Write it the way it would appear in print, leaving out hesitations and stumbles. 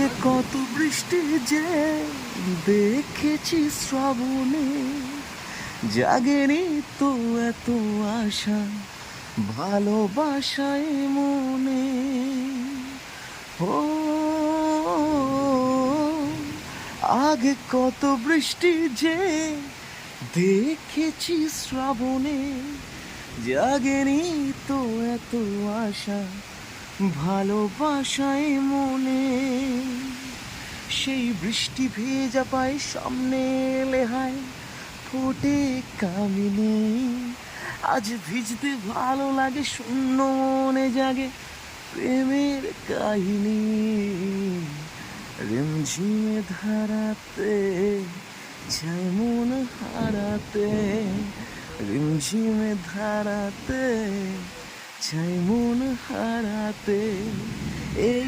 আগে কত বৃষ্টি যে দেখেছি শ্রাবণে, জাগেনি তো এত আশা ভালোবাসায় মনে। ও আগে কত বৃষ্টি যে দেখেছি শ্রাবণে, জাগেনি তো এত আশা ভালোবাসায় মনে। সেই বৃষ্টি ভেজা পায় সামনে এলে হায় ফোটে কামিনী। আজ ভিজতে ভালো লাগে, শূন্য মনে জাগে প্রেমের কাহিনী। রিমঝিমে ধারাতে চাই মন হারাতে, রিমঝিমে ধারাতে চাই মন হারাতে। এই